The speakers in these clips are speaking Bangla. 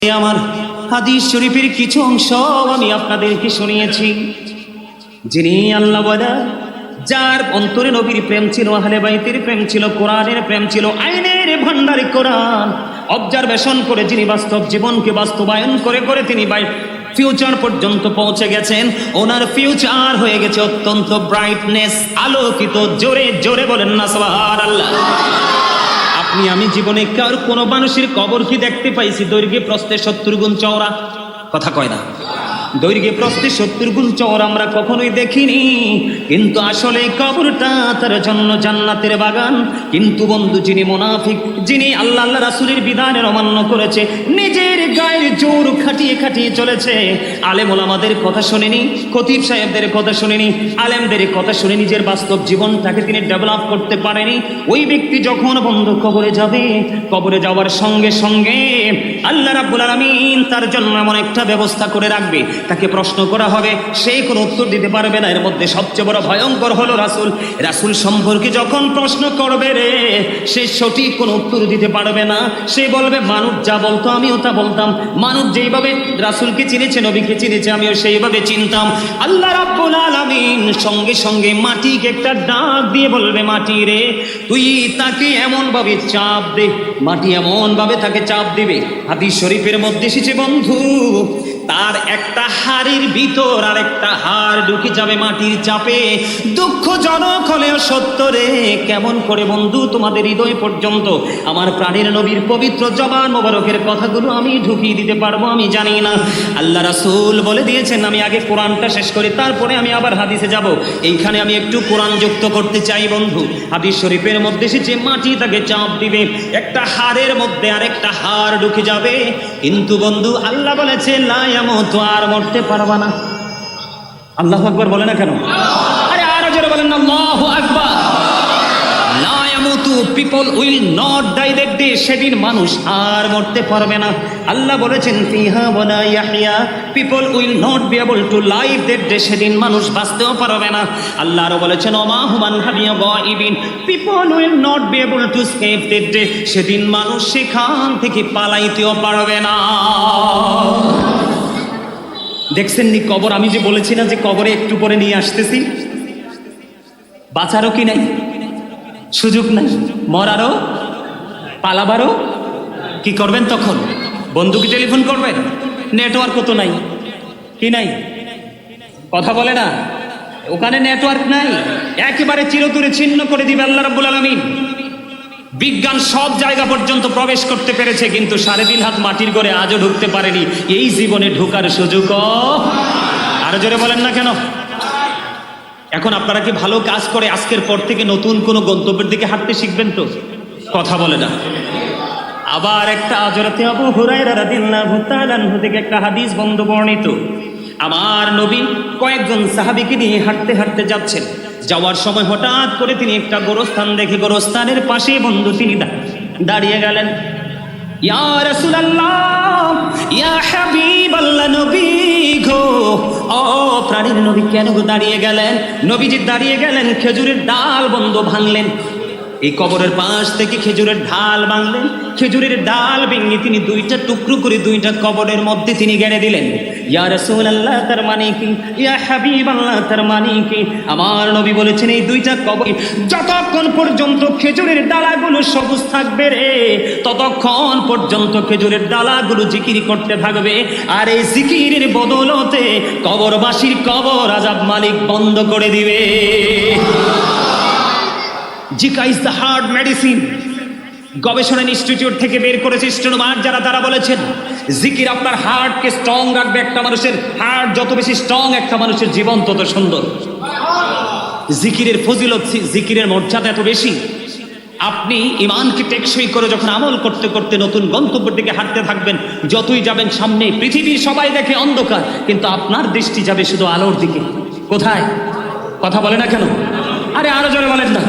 আমার হাদিস শরীফের কিছু অংশ আমি আপনাদেরকে শুনিয়েছি। যিনি আল্লাহ বলা, যার অন্তরে নবীর প্রেম ছিল, আহলে বাইতের প্রেম ছিল, কোরআনের প্রেম ছিল, আইনের ভান্ডারে কোরআন অবজারভেশন করে যিনি বাস্তব জীবনকে বাস্তবায়ন করে করে তিনি ফিউচার পর্যন্ত পৌঁছে গেছেন। ওনার ফিউচার হয়ে গেছে অত্যন্ত ব্রাইটনেস, আলোকিত। জোরে জোরে বলেন না সুবহানাল্লাহ। আপনি আমি জীবনে কার কোনো মানুষের কবর কি দেখতে পাইছি দৈর্ঘ্যে প্রস্থে 70 গুণ চওড়া? কথা কয় না। দৈর্ঘ্যে প্রস্থে 70 গুণ চওড়া আমরা কখনোই দেখিনি, কিন্তু আসলে কবরটা তার জন্য জান্নাতের বাগান। কিন্তু বন্ধু, যিনি মুনাফিক, যিনি আল্লাহ রাসূলের বিধানের অমান্য করেছে, নিজের গায়ের জোর খাটিয়ে খাটিয়ে চলেছে, আলেম ওলামাদের কথা শুনেনি, খতিব সাহেবদের কথা শুনেনি, আলেমদের কথা শুনে নিজের বাস্তব জীবনটাকে তিনি ডেভেলপ করতে পারেনি, ওই ব্যক্তি যখন বন্ধু কবরে যাবে, কবরে যাওয়ার সঙ্গে সঙ্গে আল্লাহ রাব্বুল আলামিন তার জন্য এমন একটা ব্যবস্থা করে রাখবে, তাকে প্রশ্ন করা হবে, সে কোনো উত্তর দিতে পারবে না। এর মধ্যে সবচেয়ে বড় ভয়ঙ্কর হলো রাসূল সম্পর্কে যখন প্রশ্ন করবে রে, সে সঠিক কোনো উত্তর দিতে পারবে না। সে বলবে, মানুষ যা বলতো আমিও তা বলতাম, মানুষ যেইভাবে রাসূলকে চিনেছে, নবীকে চিনেছে, আমিও সেইভাবে চিনতাম। আল্লাহ রাব্বুল আলামিন সঙ্গে সঙ্গে মাটিকে একটা ডাক দিয়ে বলবে, মাটি রে, তুই তাকে এমন ভাবে চাপ দে। মাটি এমন ভাবে তাকে চাপ দিবে, হাদিস শরীফের মধ্যে এসেছে বন্ধু, তার একটা হাড়ের ভিতর আর একটা হাড় ঢুকে যাবে মাটির চাপে। দুঃখজনক হলেও সত্য রে। কেমন করে বন্ধু তোমাদের হৃদয় পর্যন্ত আমার প্রাণের নবীর পবিত্র জবান মোবারকের কথাগুলো আমি ঢুকিয়ে দিতে পারবো আমি জানি না। আল্লাহ রাসূল বলে দিয়েছেন, আমি আগে কোরআনটা শেষ করি, তারপরে আমি আবার হাদিসে যাব। এইখানে আমি একটু কোরআন যুক্ত করতে চাই বন্ধু। হাদিস শরীফের মধ্যে এসেছে, মাটি তাকে চাপ দিবে, একটা হাড়ের মধ্যে আরেকটা হাড় ঢুকে যাবে। কিন্তু বন্ধু, আল্লাহ বলেছে লা ইয়ামুতু, আর মরতে পারবা না। আল্লাহু আকবার বলে না কেন? আরে আরো জোরে বলেন না, আল্লাহু আকবার। লা ইয়ামুতু, people will not die that day, সেদিন মানুষ আর মরতে পারবে না। আল্লাহ বলেছেন ফিহা ওয়ালা ইয়াহইয়া, people will not be able to live that day, সেদিন মানুষ বাঁচতেও পারবে না। আল্লাহ আরো বলেছেন ওমা হুমান হাবিয়া গায়িবিন, people will not be able to escape that day, সেদিন মানুষ সেখান থেকে পালাইতেও পারবে না। দেখছেন নি কবর? আমি যে বলেছি না যে কবরে একটু পরে নিয়ে আসতেছি, বাঁচারও কি নাই, সুযোগ নাই, মরারও, পালাবারও। কি করবেন তখন? বন্ধুকে টেলিফোন করবেন? নেটওয়ার্কও তো নাই। কি নাই? কথা বলে না, ওখানে নেটওয়ার্ক নাই, একেবারে চিরতরে ছিন্ন করে দিবে আল্লাহ রাব্বুল আলামিন। বিজ্ঞান সব জায়গা পর্যন্ত প্রবেশ করতে পেরেছে, কিন্তু 3.5 হাত মাটির ঘরে আজও ঢুকতে পারেনি। এই জীবনে ঢোকার সুযোগও, আরো জোরে বলেন না কেন? এখন আপনারা কি ভালো কাজ করে আজকের পর থেকে নতুন কোনো গন্তব্যের দিকে হাঁটতে শিখবেন তো? কথা বলে না। আবার একটা হযরতে আবু হুরায়রা রাদিয়াল্লাহু তাআলা আনহু থেকে একটা হাদিস বন্ধু বর্ণিত। আমার নবী কয়েকজন সাহাবীকে নিয়ে হাঁটতে হাঁটতে যাচ্ছেন। যাওয়ার সময় হঠাৎ করে তিনি একটা গোরস্থান দেখে, গোরস্থানের পাশে বন্ধু তিনি দাঁড়িয়ে গেলেন। ইয়া রাসূলুল্লাহ, ইয়া হাবিবাল্লাহ, নবী গো, ও প্রাণের নবী, কেন গো দাঁড়িয়ে গেলেন? নবীজি দাঁড়িয়ে গেলেন, খেজুরের ডাল বন্ধু ভাঙলেন। এই কবরের পাশ থেকে খেজুরের ঢাল ভাঙলেন, খেজুরের ডাল ভেঙে তিনি 2টা টুকরো করে 2টা কবরের মধ্যে তিনি গেড়ে দিলেন। ইয়া রাসূলুল্লাহ, তার মানে কি? ইয়া হাবিবাল্লাহ, তার মানে কি? আমার নবী বলেছেন, এই 2টা কবর যতক্ষণ পর্যন্ত খেজুরের ডালাগুলো সবুজ থাকবে রে, ততক্ষণ পর্যন্ত খেজুরের ডালাগুলো জিকির করতে থাকবে। আর এই জিকিরের বদলতে কবরবাসীর কবর আযাব মালিক বন্ধ করে দিবে। Zika is the heart medicine. গবেষণা ইনস্টিটিউট থেকে বের করেছে স্টেনোমার যারা, তারা বলেছেন জিকির আপনার হার্টকে স্ট্রং রাখবে। একটা মানুষের হার্ট যত বেশি স্ট্রং, একটা মানুষের জীবন তত সুন্দর। জিকিরের ফজিলত, জিকিরের মর্যাদা এত বেশি। আপনি ইমানকে টেকসই করে যখন আমল করতে করতে নতুন গন্তব্যের দিকে হাঁটতে থাকবেন, যতই যাবেন সামনে, পৃথিবীর সবাই দেখে অন্ধকার, কিন্তু আপনার দৃষ্টি যাবে শুধু আলোর দিকে। কোথায়? কথা বলে না কেন? আরে আরো জোরে বলেন না।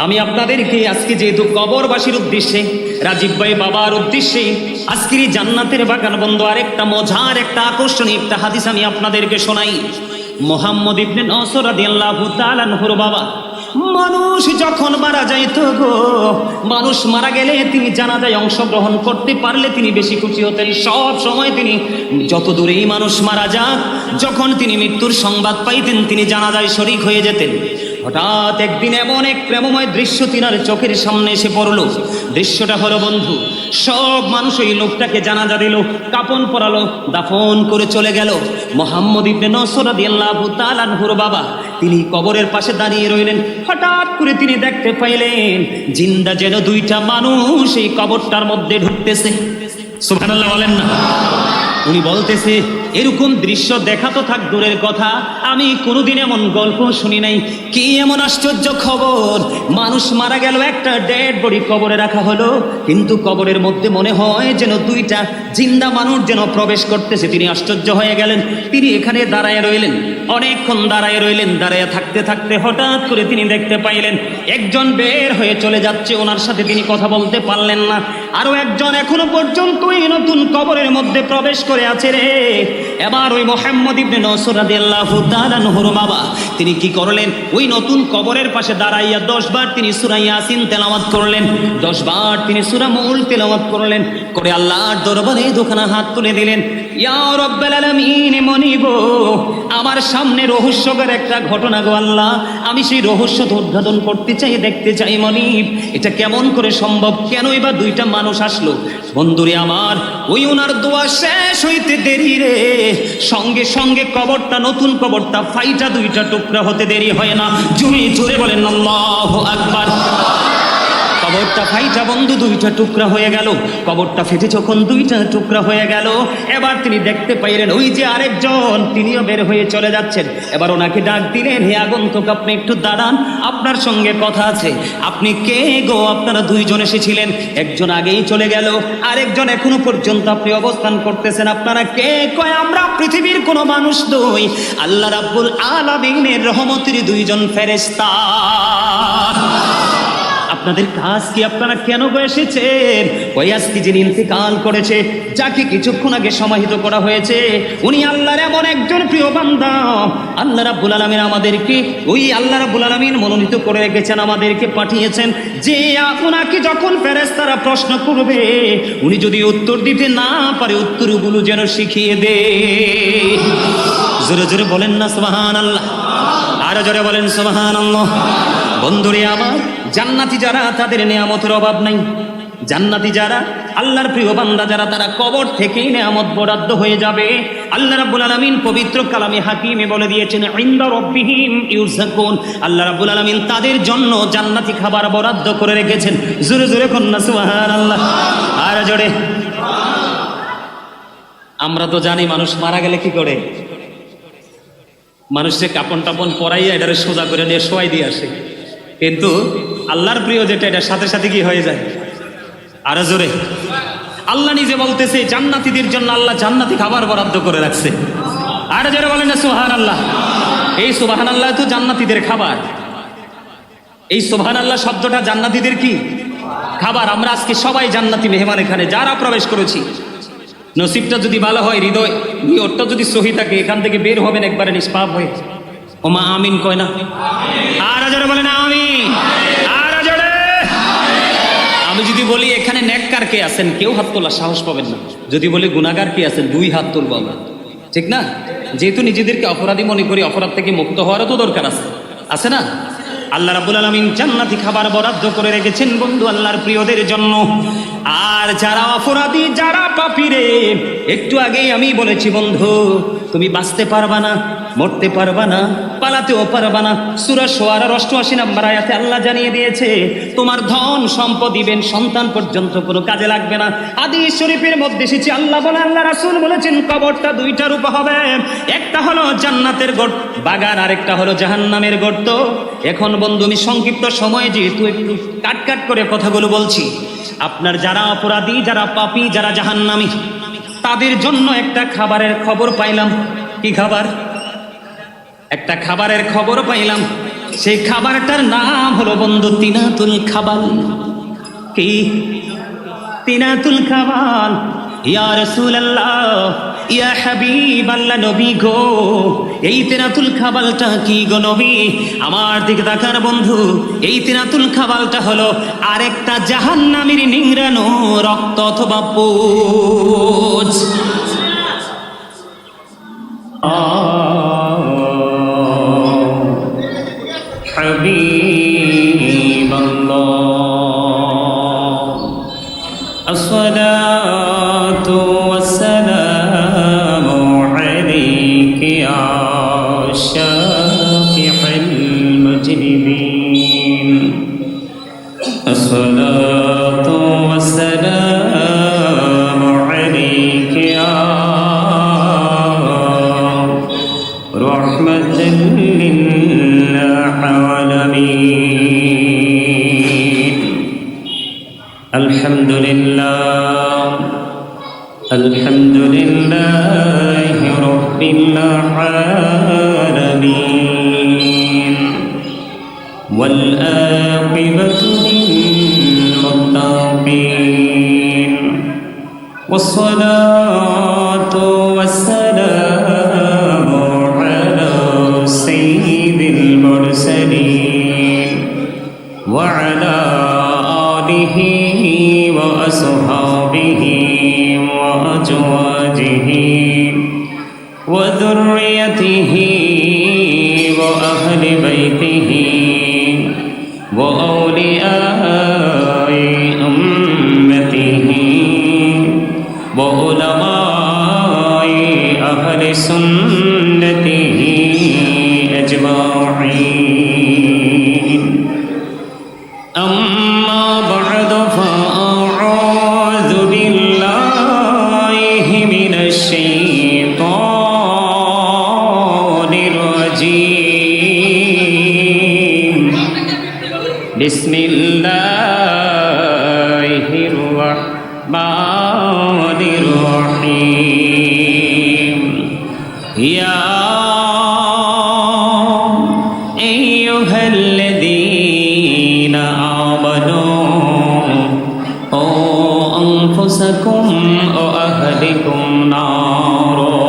আমি আপনাদেরকে আজকে যেহেতু কবরবাসীর উদ্দেশ্যে, রাজীব ভাই বাবার উদ্দেশ্যে আজকের এই জান্নাতের বাগান বন্ধু আরেকটা মজার, একটা আকর্ষণীয় একটা হাদিস আমি আপনাদেরকে শোনাই। মুহাম্মদ ইবনে নসর রাদিয়াল্লাহু তাআলা আনহুর বাবা মানুষ যখন মারা যাইত গো, মানুষ মারা গেলে তিনি জানাজায় অংশগ্রহণ করতে পারলে তিনি বেশি খুশি হতেন। সব সময় তিনি যত দূরেই মানুষ মারা যাক, যখন তিনি মৃত্যুর সংবাদ পাইতেন তিনি জানাজায় শরীক হয়ে যেতেন। হঠাৎ একদিন এমন এক প্রেমময় দৃশ্য তিনার চোখের সামনে এসে পড়ল। দৃশ্যটা হলো বন্ধু, সব মানুষ ওই লোকটাকে জানাজা দিল, কাফন পরালো, দাফন করে চলে গেল। মুহাম্মদ ইবনে নসর রাদিয়াল্লাহু তাআলা আনহুর বাবা তিনি কবরের পাশে দাঁড়িয়ে রইলেন। হঠাৎ করে তিনি দেখতে পাইলেন জিন্দা যেন দুইটা মানুষ এই কবরটার মধ্যে ঢুকতেছে। সুবহানাল্লাহ বলেন না। উনি বলতেছে, এরকম দৃশ্য দেখা তো থাক দূরের কথা, আমি কোনোদিন এমন গল্প শুনি নাই। কি এমন আশ্চর্য খবর, মানুষ মারা গেল, একটা ডেড বডি কবরে রাখা হলো, কিন্তু কবরের মধ্যে মনে হয় যেন দুইটা জিন্দা মানুষ যেন প্রবেশ করতেছে। তিনি আশ্চর্য হয়ে গেলেন। তিনি এখানে দাঁড়ায় রইলেন, অনেকক্ষণ দাঁড়ায় রইলেন। দাঁড়ায় থাকতে থাকতে হঠাৎ করে তিনি দেখতে পাইলেন একজন বের হয়ে চলে যাচ্ছে, ওনার সাথে তিনি কথা বলতে পারলেন না। আরো একজন এখনো পর্যন্ত এই নতুন কবরের মধ্যে প্রবেশ করে আছে রে। এবার ওই মুহাম্মদ ইবনে নসর রাদিয়াল্লাহু তাআলা আনহুর বাবা তিনি কি করলেন, ওই নতুন কবরের পাশে দাঁড়াইয়া 10 বার তিনি সূরা ইয়াসিন তেলাওয়াত করলেন, 10 বার তিনি সূরা মুলক তেলাওয়াত করলেন, করে আল্লাহর দরবারে দুখানা হাত তুলে দিলেন। ইয়া রাব্বাল আলামিন, মনিব আমার সামনে রহস্যকর একটা ঘটনা গো আল্লাহ, আমি সেই রহস্য উদ্ঘাটন করতে চাই, দেখতে চাই মনিব, এটা কেমন করে সম্ভব, কেনই বা দুইটা মানুষ আসলো। বন্ধুরে আমার, ওই ওনার দোয়া শেষ হইতে দেরি রে, সঙ্গে সঙ্গে কবরটা, নতুন কবরটা ফাইটা দুইটা টুকরা হতে দেরি হয় না। জোরে জোরে বলেন আল্লাহু আকবার। কবরটা ফাইটা বন্ধু দুইটা টুকরা হয়ে গেল। কবরটা ফেটে যখন দুইটা টুকরা হয়ে গেল, এবার তিনি দেখতে পাইলেন ওই যে আরেকজন তিনিও বের হয়ে চলে যাচ্ছেন। এবার ওনাকে ডাক দিলেন, হে আগন্তুক, আপনি একটু দাঁড়ান, আপনার সঙ্গে কথা আছে। আপনি কে গো? আপনারা দুইজন এসেছিলেন, একজন আগেই চলে গেল, আরেকজন এখনো পর্যন্ত আপনি অবস্থান করতেছেন। আপনারা কে? কয় আমরা পৃথিবীর কোনো মানুষ নই, আল্লাহ রাব্বুল আলামিনের রহমতের দুইজন ফেরেশতা। আপনাদের কাজ কি? আপনারা কেন এসেছেন? ওই আজকে যিনি ইন্তেকাল করেছে, যাকে কিছুক্ষণ আগে সমাহিত করা হয়েছে, উনি আল্লাহর এমন একজন প্রিয় বান্দা। আল্লাহ রাব্বুল আলামিন আমাদেরকে, ওই আল্লাহ রাব্বুল আলামিন মনোনীত করে রেখেছেন, আমাদেরকে পাঠিয়েছেন যে আপনাকে যখন ফেরেশতারা প্রশ্ন করবে, উনি যদি উত্তর দিতে না পারে উত্তরগুলো যেন শিখিয়ে দে। জোরে জোরে বলেন না সুবহানাল্লাহ, আরো জোরে বলেন সুবহানাল্লাহ। বন্ধুরে আমার, জান্নাতি যারা, তাদের নিয়ামতের অভাব নাই। জান্নাতি যারা, আল্লাহর প্রিয় বান্দা যারা, তারা কবর থেকেই নিয়ামত বরাদ্দ হয়ে যাবে। আল্লাহ রাব্বুল আলামিন পবিত্র কালামে হাকিমে বলে দিয়েছেন, ইনদা রাব্বিহিম ইউরযাকুন, আল্লাহ রাব্বুল আলামিন তাদের জন্য জান্নাতি খাবার বরাদ্দ করে রেখেছেন। জোরে জোরে কন্না সুবহানাল্লাহ, আর জোরে। আমরা তো জানি মানুষ মারা গেলে কি করে, মানুষকে কাপন টাপন পরাইয়া এটারে সোজা করে নিয়ে শোয়াই দিয়ে আসে, কিন্তু আল্লাহর প্রিয় যেটা, এটা সাথে সাথে কি হয়ে যায়। আরো জোরে। আল্লাহ নিজে বলতেছে জান্নাতীদের জন্য আল্লাহ জান্নাতি খাবার বরাদ্দ করে রাখছে। আরো জোরে বলেন না সুবহানাল্লাহ। এই সুবহানাল্লাহ তো জান্নাতীদের খাবার। এই সুবহানাল্লাহ শব্দটা জান্নাতীদের কি খাবার। আমরা আজকে সবাই জান্নাতি মেহমান, এখানে যারা প্রবেশ করেছি, নসিবটা যদি ভালো হয়, হৃদয় নিয়তটা যদি সহি থাকে, এখান থেকে বের হবেন একবারে নিষ্পাপ হয়ে। ওমা আমিন কয় না? আর জোরে বলেন আমিন, আর জোরে। আমি যদি বলি এখানে নেককার কে আছেন, কেউ হাত তোলার সাহস পাবেন না। যদি বলি গুনাহগার কে আছেন, 2 হাত তুলবো আমরা, ঠিক না? যেহেতু নিজেদেরকে অপরাধী মনে করি, অপরাধ থেকে মুক্ত হওয়ারও তো দরকার আছে, আছে না? আল্লাহ রাব্বুল আলামিন জান্নাতি খাবার বরাদ্দ করে রেখেছেন বন্ধু আল্লাহর প্রিয়দের জন্য। আর যারা অপরাধী, যারা পাপী রে, একটু আগেই আমি বলেছি বন্ধু, তুমি বাঁচতে পারবা না, মরতে পারবা না, পালাতেও পারবা না। সূরা শুআরা 88 নম্বর আয়াতে আল্লাহ জানিয়ে দিয়েছে, তোমার ধন সম্পদ দিবেন সন্তান পর্যন্ত কোনো কাজে লাগবে না। হাদিস শরীফের মধ্যে এসেছে, আল্লাহ বলে, আল্লাহ রাসূল বলেছেন, কবরটা 2টা রূপে হবে। একটা হলো জান্নাতের বাগান, আরেকটা হলো জাহান্নামের গর্ত। এখন বন্ধু আমি সংক্ষিপ্ত সময়ে যেহেতু একটু কাট করে কথাগুলো বলছি, আপনার যারা অপরাধী, যারা পাপী, যারা জাহান্নামী, তাদের জন্য একটা খাবারের খবর পাইলাম। কি খাবার? একটা খাবারের খবর পাইলাম। সেই খাবারটার নাম হলো বন্ধু তিনাতুল খাবাল। কি? তিনাতুল খাবাল। ইয়া রাসূলুল্লাহ, ইয়া হাবিবাল্লাহ, নবী গো, এই তিনাতুল খাবালটা কি গো নবী? আমার দিকে তাকান বন্ধু, এই তিনাতুল খাবালটা হলো আরেকটা জাহান্নামীর নিংড়ানো রক্ত অথবা পুজ। হাবিবাল্লাহ, আসসালাতু ওয়াসসালামু আলাইকা ইয়া শাফিউল মুজরিমিন, আসসালাতু ওয়াসসালামু আলাইকা ইয়া রাহমাতাল লিল আলামিন। আলহামদুলিল্লাহ, আলহামদুলিল্লাহি রাব্বিল আলামিন, ওয়াল আকিবাতু লিল মুত্তাকিন, ওয়াসসালাতু ওয়াসসালামু আলা সাইয়্যিদিল মুরসালিন ওয়া আলা আলিহি ওয়া আসহাবিহি ওয়া আজওয়াজিহি ওয়া যুররিয়াতিহি ওয়া আহলি বাইতিহি ওয়া আউলিয়াই উম্মতিহি ওয়া উলামাই আহলি সুন্নতিহি আজমাইন। أما بعد فأعوذ بالله من الشيطان الرجيم، بسم الله الرحمن الرحيم. يا أيها الذين آمنوا قوا أنفسكم وأهلكم نارا،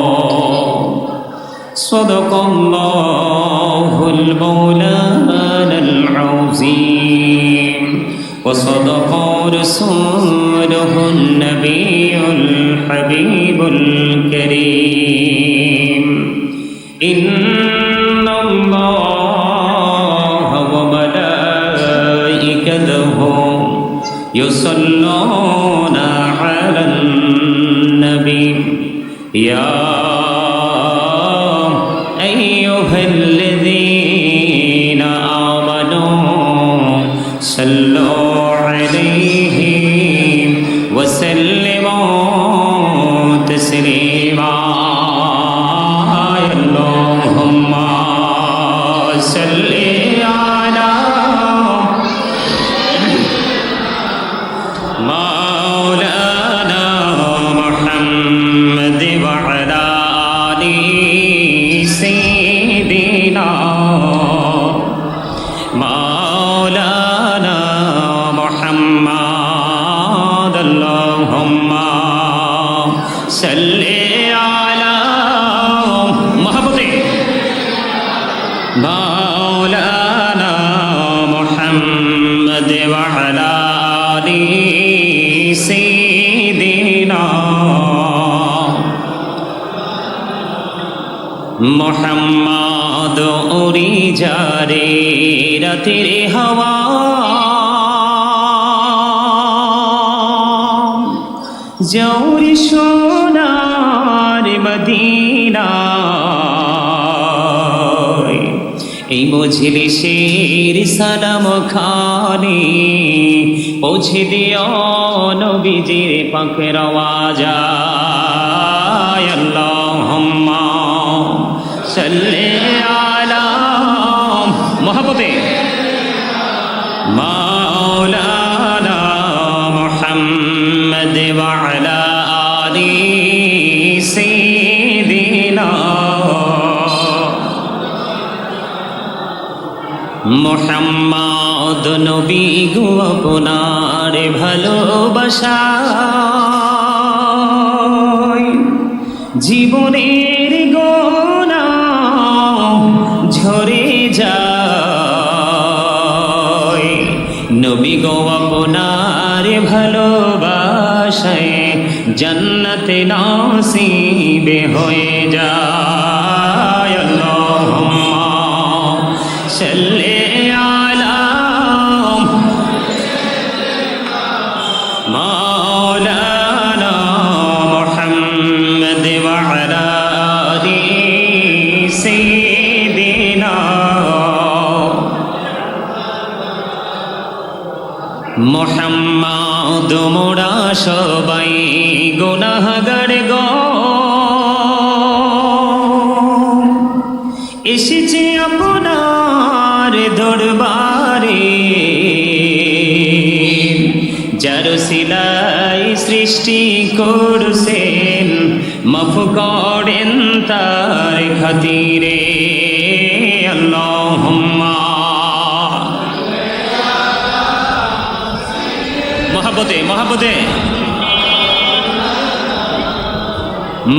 صدق الله المولانا العظيم، وصدق رسوله النبي الحبيب الكريم. إن الله وملائكته يصلون على النبي، يا أيها الذين آمنوا صلوا عليه وسلموا تسليما. اللهم صل على مولانا محمد وعلى آل سيدنا مولانا محمد. اللهم صل على محبتي مولانا محمد وعلى آل سيدنا محمد. উড়ি যারে রাতের হাওয়া, জৌরি সোনার মদিনা, এই মজলিসের সালাম খানি পৌঁছে দিও নবীজির পাকের আওয়াজায়। আল্লাহুম্মা সাল্লি আলা মুহাম্মাদে মাওলানা মুহাম্মদ ওয়া আলা আলি সাইয়্যিদিনা মুহাম্মদ। নবী গো আপনার ভালোবাসা জীবনের গোনা ঝরে যায়, নবী গো আপনার ভালোবাসায় জান্নাতে নসিবে হয়ে যায়। আল্লাহুম্মা সাল্লি আলা মাওলানা মুহাম্মদ ওয়া আলা আলি সাইয়্যিদিনা মুহাম্মদ। মোরা সবাই গুনাহগার গো, এসেছি আপনার দরবারে, যার সিলাই সৃষ্টি করছেন, মাফ করেন তার খাতিরে। আল্লাহুম্মা মহাব্বতে মহাব্বতে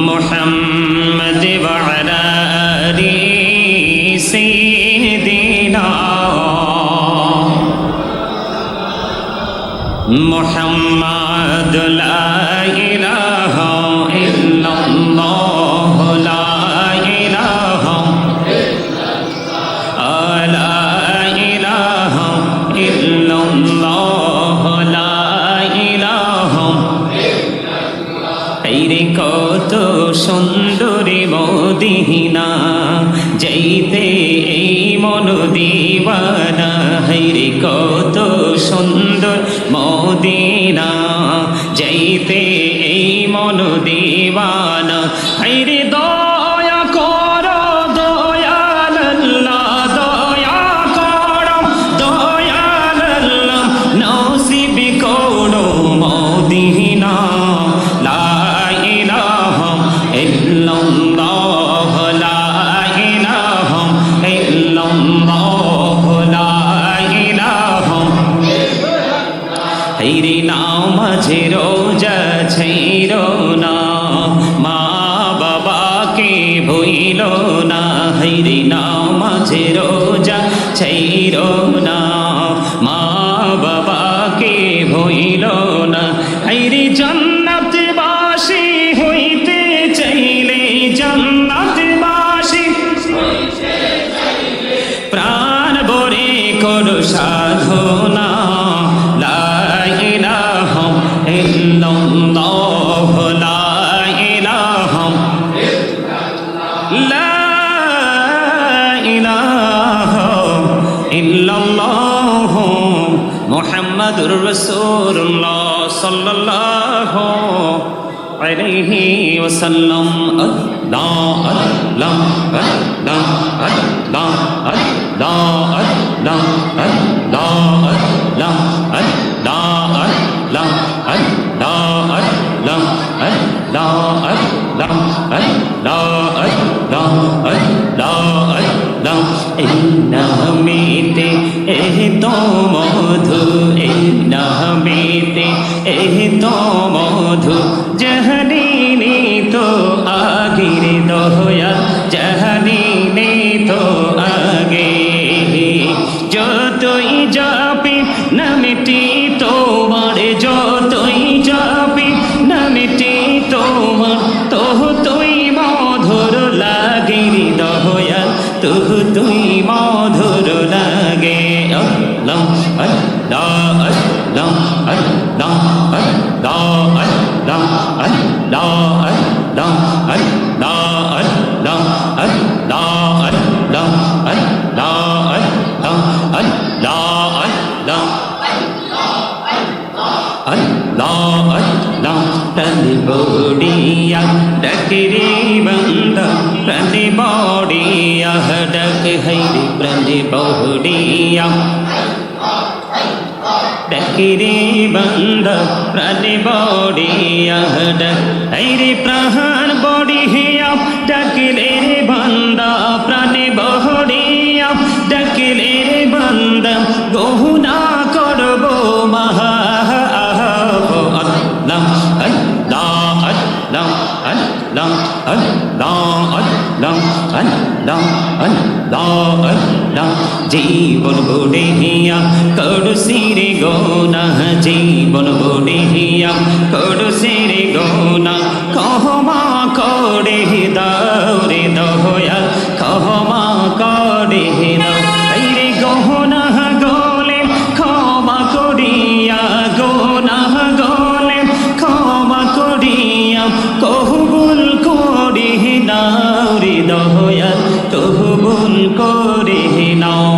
মুহাম্মদ ওয়া আলা আলি সাইয়্যিদিনা মুহাম্মদ। লা ইলাহা ইল্লাল্লাহ, লা ইলাহা লা ইলাহা ইল্লাল্লাহ, লা ইলাহা। এই রে কত সুন্দরী মদিনা, যাইতে এই মন দিওয়ানা। এই রে কত সুন্দর মদিনা, যাইতে এই মন দিওয়ানা। এই রে দয়া করো দয়াল আল্লাহ, দয়া করো দয়াল আল্লাহ, নসিব করো মদিনা। লা ইলাহা ইল্লাল্লাহ, লা ইলাহা ইল্লাল্লাহ, লা ইলাহা। এই রে নামাজে রোজা ছাইরো না, মা বাবাকে ভুইলো না। এই রে নামাজে রোজা ছাইরো না, মা বাবাকে ভুইলো না। এই রে জান্নাতবাসী হইতে চাইলে, জান্নাতবাসী প্রাণ ভরে করো সাধনা। লা ইলাহা ইল্লাল্লাহ, লা ইলাহা লা ইলাহা ইল্লাল্লাহ মুহাম্মাদুর রাসূলুল্লাহ সাল্লাল্লাহু আলাইহি ওয়াসাল্লাম। আল্লাহ আল্লাহ আল্লাহ আল্লাহ আল্লাহ আল্লাহ আল্লাহ আল্লাহ আল্লাহ আল্লাহ আল্লাহ আল্লাহ আল্লাহ আল্লাহ আল্লাহ আল্লাহ আল্লাহ। এই নামেতে এহ তো মধু, এই নামেতে এহ তো মধু, জাহানি তো আগের দয়াল, জাহানি তো আগে। যতই যাবি নামটি তোমার, যতই যাবি নামটি তোমার, তুই মধুর লাগে দয়াল, তুই মধুর লাগে। আল্লাহ আল্লাহ আল্লাহ আল্লাহ আল্লাহ আল্লাহ আল্লাহ আল্লাহ আল্লাহ আল্লাহ আল্লাহ আল্লাহ আল্লাহ আল্লাহ আল্লাহ আল্লাহ। প্রাণে বড়িয়া ডাকে রে বান্দা, প্রাণে বড়িয়া ডাক, হাইরে প্রাণে বড়িয়া ডাকে রে বান্দা, প্রাণে বড়িয়া ডাক। হাইরে প্রাণ বড়িয়া ডাকলে রে বান্দা, প্রাণে বড়িয়া ডাকলে রে বান্দা, গহুনা করব মহা। আল্লাহ আল্লাহ আল্লাহ আল্লাহ আল্লাহ আল্লাহ আল্লাহ আল্লাহ আল্লাহ জীবন বুড়িয়া করছি রে গোনা জীবন বুড়িয়া করছি রে গোনা ক্ষমা করে দাও রে দয়াল ক্ষমা করে দাও এই রে গহনা গলে ক্ষমা করিয়া গোনা গলে ক্ষমা করিয়া কবুল করে নাও রে দয়াল কবুল করে নাও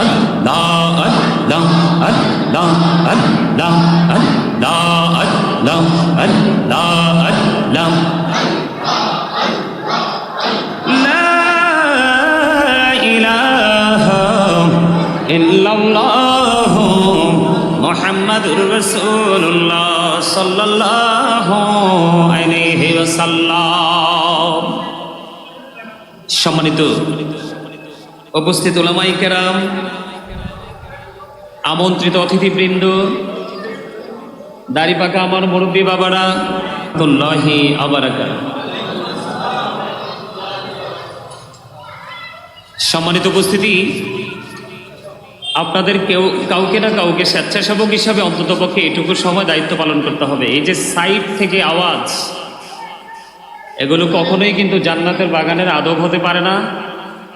আল্লাহ আল্লাহ আল্লাহ আল্লাহ আল্লাহ আল্লাহ আল্লাহ আল্লাহ লা ইলাহা ইল্লাল্লাহ মুহাম্মাদুর রাসূলুল্লাহ সাল্লাল্লাহু আলাইহি ওয়াসাল্লাম। সম্মানিত উপস্থিত উলামায়ে কেরাম, আমন্ত্রিত অতিথিবৃন্দ, দাড়ি পাকা আমার মুরব্বী বাবারা, তুল্লাহি আবারাকা। সম্মানিত উপস্থিতি, আপনাদের কাউকে না কাউকে স্বেচ্ছাসেবক হিসাবে অন্ততপক্ষে এটুকু সময় দায়িত্ব পালন করতে হবে। এই যে সাইড থেকে আওয়াজ, এগুলো কখনোই কিন্তু জান্নাতের বাগানের আদব হতে পারে না।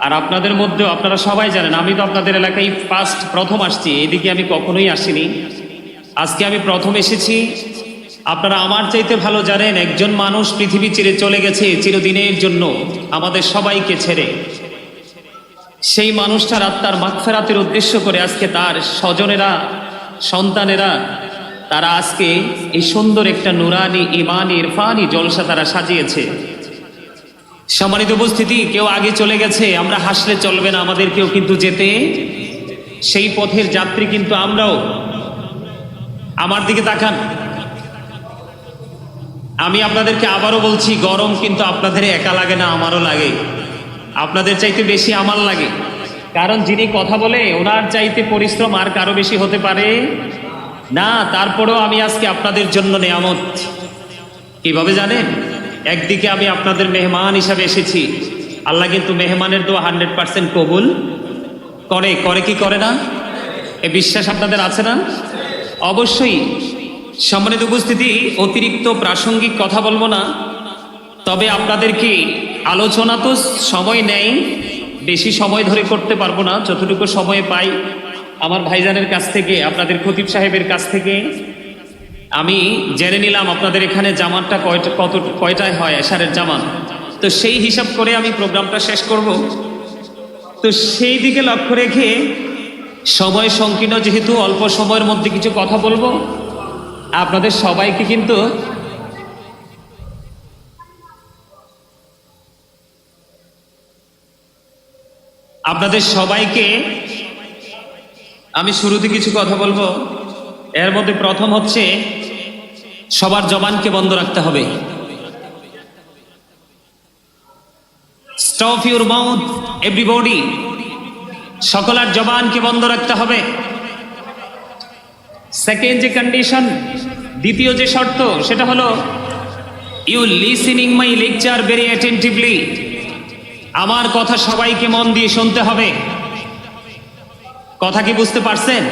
আর আপনাদের মধ্যেও আপনারা সবাই জানেন, আমি তো আপনাদের এলাকায় প্রথম আসছি, এদিকে আমি কখনোই আসিনি, আজকে আমি প্রথম এসেছি। আপনারা আমার চাইতে ভালো জানেন একজন মানুষ পৃথিবী ছেড়ে চলে গেছে চিরদিনের জন্য আমাদের সবাইকে ছেড়ে। সেই মানুষটার আত্মার মাগফিরাতের উদ্দেশ্য করে আজকে তার স্বজনেরা, সন্তানেরা, তারা আজকে এই সুন্দর একটা নুরানি ইমানি ইরফানি জলসা তারা সাজিয়েছে। সম্মানিত উপস্থিতি, কেউ আগে চলে গেছে, আমরা হাসলে চলবে না, আমাদেরকেও কিন্তু যেতে, সেই পথের যাত্রী কিন্তু আমরাও। আমার দিকে তাকান, আমি আপনাদেরকে আবারও বলছি, গরম কিন্তু আপনাদের একা লাগে না, আমারও লাগে, আপনাদের চাইতে বেশি আমার লাগে। কারণ যিনি কথা বলে ওনার চাইতে পরিশ্রম আর কারো বেশি হতে পারে না। তারপরেও আমি আজকে আপনাদের জন্য নেয়ামত। কিভাবে জানেন? একদিকে আমি আপনাদের মেহমান হিসাবে এসেছি, আল্লাহ কিন্তু মেহমানের দোয়া 100% কবুল করে। করে কি করে না? এ বিশ্বাস আপনাদের আছে না? অবশ্যই। সম্মানিত উপস্থিতি, অতিরিক্ত প্রাসঙ্গিক কথা বলবো না, তবে আপনাদেরকে আলোচনা তো সময় নেই, বেশি সময় ধরে করতে পারবো না, যতটুকু সময় পাই আমার ভাইজানের কাছ থেকে, আপনাদের খতিব সাহেবের কাছ থেকে আমি জেনে নিলাম আপনাদের এখানে জামাতটা কয়টায় হয়, এশারের জামাত। তো সেই হিসাব করে আমি প্রোগ্রামটা শেষ করব। তো সেই দিকে লক্ষ্য রেখে সময় সংকীর্ণ, যেহেতু অল্প সময়ের মধ্যে কিছু কথা বলবো, আপনাদের সবাইকে কিন্তু আমি শুরুতে কিছু কথা বলবো। এর মধ্যে প্রথম হচ্ছে, সবার জবানকে বন্ধ রাখতে হবে। স্টপ ইউর মাউথ এভরিবডি, সকলের জবানকে বন্ধ রাখতে হবে। সেকেন্ড যে কন্ডিশন, দ্বিতীয় যে শর্ত, সেটা হলো you listening my lecture very attentively. আমার কথা সবাইকে মন দিয়ে শুনতে হবে। কথা কি বুঝতে পারছেন?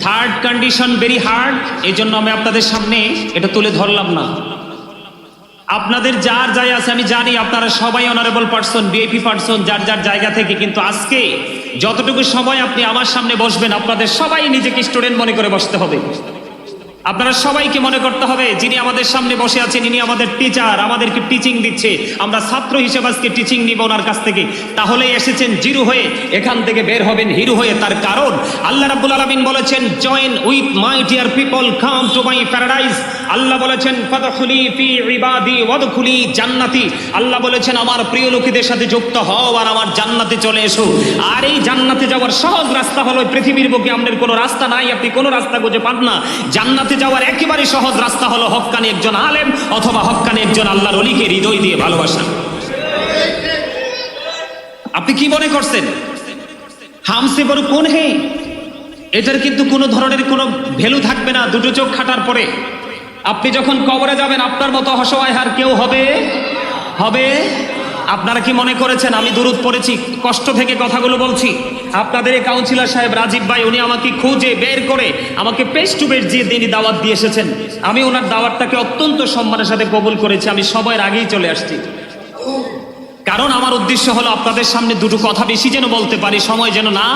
থার্ড কন্ডিশন ভেরি হার্ড, এই জন্য আমি আপনাদের সামনে এটা তুলে ধরলাম না। আপনাদের যার যাই আছে আমি জানি, আপনারা সবাই অনারেবল পারসন, ভিআইপি পারসন, যার যার জায়গা থেকে, কিন্তু আজকে যতটুকু সময় আপনি আমার সামনে বসবেন, আপনাদের সবাই নিজেকে স্টুডেন্ট মনে করে বসতে হবে। আপনারা সবাইকে মনে করতে হবে যিনি আমাদের সামনে বসে আছেন ইনি আমাদের টিচার, আমাদেরকে টিচিং দিচ্ছে, আমরা ছাত্র হিসেবে আজকে টিচিং নিব ওনার কাছ থেকে। তাহলেই এসেছেন জিরো হয়ে, এখান থেকে বের হবেন হিরো হয়ে। তার কারণ আল্লাহ রাব্বুল আলামিন বলেছেন, join with my dear people, come to my paradise. আল্লাহ বলেছেন, ফাদখুলি ফি ইবাদি ওয়াদখুলি জান্নাতি। আল্লাহ বলেছেন, আমার প্রিয় লোকেদের সাথে যুক্ত হও আর আমার জান্নাতে চলে এসো। আর এই জান্নাতে যাওয়ার সহজ রাস্তা হলো, পৃথিবীর বুকে আপনার কোনো রাস্তা নাই, আপনি কোনো রাস্তা খুঁজে পান না। জান্নাতে যাওয়ার একেবারে সহজ রাস্তা হলো হক্কানি একজন আলেম অথবা হক্কানি একজন আল্লাহর ওলিকে হৃদয় দিয়ে ভালোবাসা। আপনি কি মনে করছেন হামসে বড় কোন হে? এটার কিন্তু কোনো ধরনের কোনো ভ্যালু থাকবে না দুটো চোখ খাটার পরে। আপনি যখন কবরে যাবেন আপনার মতো অসহায় আর কেউ হবে হবে আপনারা কি মনে করেছেন আমি দুরূদ পড়েছি কষ্ট থেকে কথাগুলো বলছি? আপনাদের এই কাউন্সিলর সাহেব রাজীব ভাই উনি আমাকে খুঁজে বের করে আমাকে পেস টু পেস যে তিনি দাওয়াত দিয়ে এসেছেন, আমি ওনার দাওয়াতটাকে অত্যন্ত সম্মানের সাথে কবুল করেছি। আমি সময়ের আগেই চলে আসছি, কারণ আমার উদ্দেশ্য হলো আপনাদের সামনে দুটো কথা বেশি যেন বলতে পারি, সময় যেন না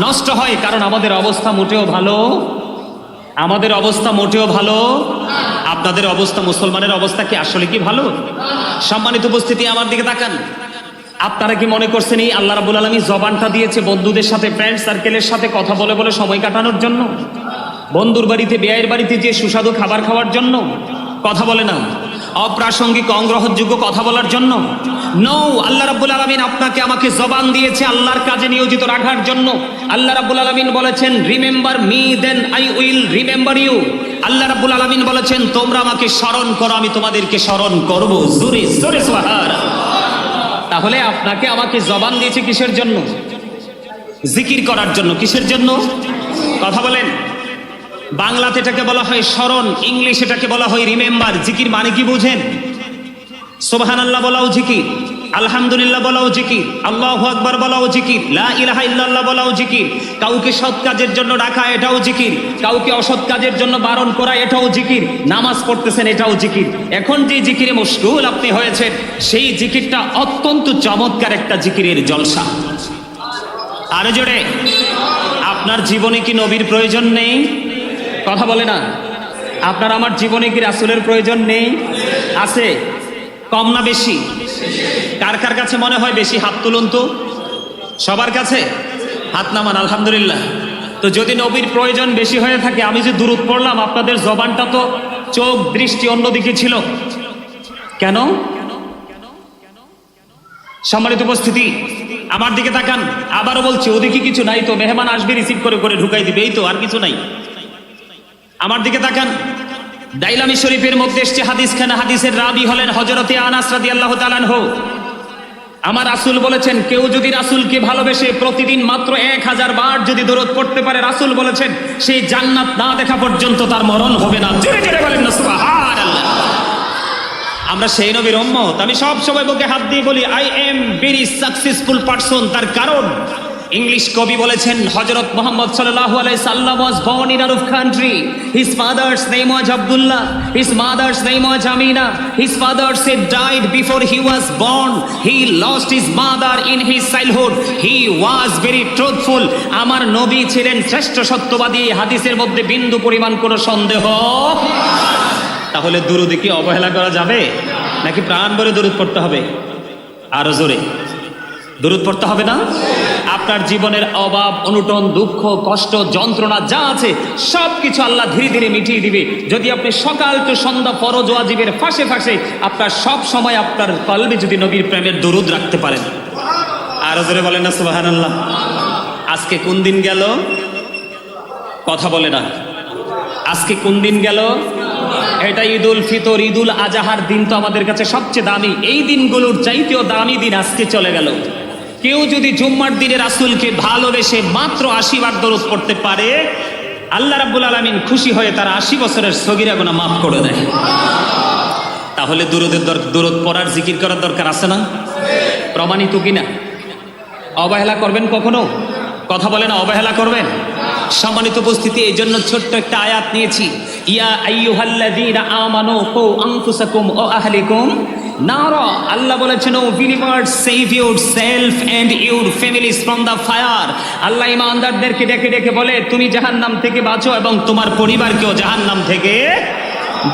নষ্ট হয়। কারণ আমাদের অবস্থা মোটেও ভালো, আমাদের অবস্থা মোটেও ভালো। আপনাদের অবস্থা, মুসলমানের অবস্থা কি আসলে কি ভালো? সম্মানিত উপস্থিতি, আমার দিকে তাকান। আপনারা কি মনে করছেন এই আল্লাহ রাব্বুল আলামিন জবানটা দিয়েছে বন্ধুদের সাথে, ফ্রেন্ড সার্কেলের সাথে কথা বলে বলে সময় কাটানোর জন্য? বন্ধুর বাড়িতে, বিয়ের বাড়িতে যে সুস্বাদু খাবার খাওয়ার জন্য? কথা বলে না। অপ্রাসঙ্গিক, অগ্রহণযোগ্য কথা বলার জন্য? নো, আল্লাহ রাব্বুল আলামিন আপনাকে আমাকে জবান দিয়েছে আল্লাহর কাজে নিয়োজিত রাখার জন্য। আল্লাহ রাব্বুল আলামিন বলেছেন, remember me then I will remember you. আল্লাহ রাব্বুল আলামিন বলেছেন, তোমরা আমাকে স্মরণ করো, আমি তোমাদেরকে স্মরণ করব। জোরে জোরে সুবহানাল্লাহ। তাহলে আপনাকে আমাকে জবান দিয়েছে কিসের জন্য? জিকির করার জন্য। কিসের জন্য? কথা বলেন। বাংলাতে এটাকে বলা হয় স্মরণ, ইংলিশ এটাকে বলা হয় রিমেম্বার। জিকির মানে কি বুঝেন? সুবহানাল্লাহ বলাও জিকির, আলহামদুলিল্লাহ বলাও জিকির, আল্লাহু আকবার বলাও জিকির, লা ইলাহা ইল্লাল্লাহ বলাও জিকির। কাউকে সৎ কাজের জন্য ডাকা এটাও জিকির, কাউকে অসৎ কাজের জন্য বারণ করা এটাও জিকির। নামাজ পড়তেছেন এটাও জিকির। এখন যে জিকিরে মশগুল আপনি হয়েছেন সেই জিকিরটা অত্যন্ত চমৎকার একটা জিকিরের জলসা। আরো জোরে, আপনার জীবনে কি নবীর প্রয়োজন নেই? কথা বলে না। আপনার আমার জীবনে কি রাসূলের প্রয়োজন নেই? আছে। কম না বেশি? কার কার কাছে মনে হয় বেশি? হাত তুলুন তো। সবার কাছে হাত নামান, আলহামদুলিল্লাহ। তো যদি নবীর প্রয়োজন বেশি হয়ে থাকে, আমি যে দুরূদ পড়লাম আপনাদের জবানটা তো চোখ দৃষ্টি অন্যদিকে ছিল কেন? সম্মানিত উপস্থিতি, আমার দিকে তাকান। আবারও বলছি, ওদিকে কিছু নাই তো, মেহমান আসবে রিসিভ করে করে ঢুকাই দিবে, এই তো, আর কিছু নাই। আমার দিকে তাকান। দাইলামি শরীফের মধ্যে এসছে হাদিসখানা, হাদিসের রাবি হলেন হযরতে আনাস রাদিয়াল্লাহু তাআলা আনহু। আমার রাসূল বলেছেন, কেউ যদি রাসূলকে ভালোবেসে প্রতিদিন মাত্র 1000 বার যদি দরুদ পড়তে পারে, রাসূল বলেছেন সেই জান্নাত না দেখা পর্যন্ত তার মরণ হবে না। জোরে জোরে বলেন না সুবহানাল্লাহ। আমরা সেই নবীর উম্মত। আমি সব সময় বুকে হাত দিয়ে বলি, I am very successful person. তার কারণ, ইংলিশ কবি বলেছেন, হযরত মুহাম্মদ সাল্লাল্লাহু আলাইহি সাল্লাম was born in Arab country. His father's name was Abdullah. His mother's name was Amina. His father said died before he was born. He lost his mother in his childhood. He was very truthful. আমার নবী ছিলেন শ্রেষ্ঠ সত্যবাদী। হাদিসের মধ্যে বিন্দু পরিমাণ কোনো সন্দেহ। তাহলে দুরূদে কি অবহেলা করা যাবে নাকি প্রাণ ভরে দরুদ পড়তে হবে? আরো জোরে দরুদ পড়তে হবে না? আপনার জীবনের অভাব, অনটন, দুঃখ, কষ্ট, যন্ত্রণা যা আছে সবকিছু আল্লাহ ধীরে ধীরে মিটিয়ে দিবে যদি আপনি সকাল টু সন্ধ্যা ফরজ ওয়াজিবের ফাঁসে ফাঁসে আপনার সব সময় আপনার কলবে যদি নবীর প্রেমের দরুদ রাখতে পারেন। আরো জোরে বলেন না সুবহানাল্লাহ। আজকে কোন দিন গেল? কথা বলে না। আজকে কোন দিন গেল? এটা ঈদুল ফিতর, ঈদুল আজহার দিন তো আমাদের কাছে সবচেয়ে দামি। এই দিনগুলোর চাইতেও দামি দিন আজকে চলে গেল। কেউ যদি জুম্মার দিনে রাসূলকে ভালোবেসে মাত্র 80 বার দরুদ পড়তে পারে, আল্লাহ রাব্বুল আলামিন খুশি হয়ে তার 80 বছরের সগীরা গুনাহ মাফ করে দেয়। তাহলে দরুদ পড়ার, জিকির করার দরকার আছে না? প্রমাণিত কিনা? অবহেলা করবেন কখনো? কথা বলেন, অবহেলা করবেন? সম্মানিত উপস্থিতি, এই জন্য ছোট্ট একটা আয়াত নিয়েছি, ইয়া আইয়ুহাল্লাযীনা আমানু কু আনফুসাকুম ওয়া আহলিকুম নারা। আল্লাহ বলেছেন, O believers, save yourself and your families from the fire. আল্লাহ ঈমানদারদেরকে ডেকে ডেকে বলে, তুমি জাহান্নাম থেকে বাঁচো এবং তোমার পরিবারকেও জাহান্নাম থেকে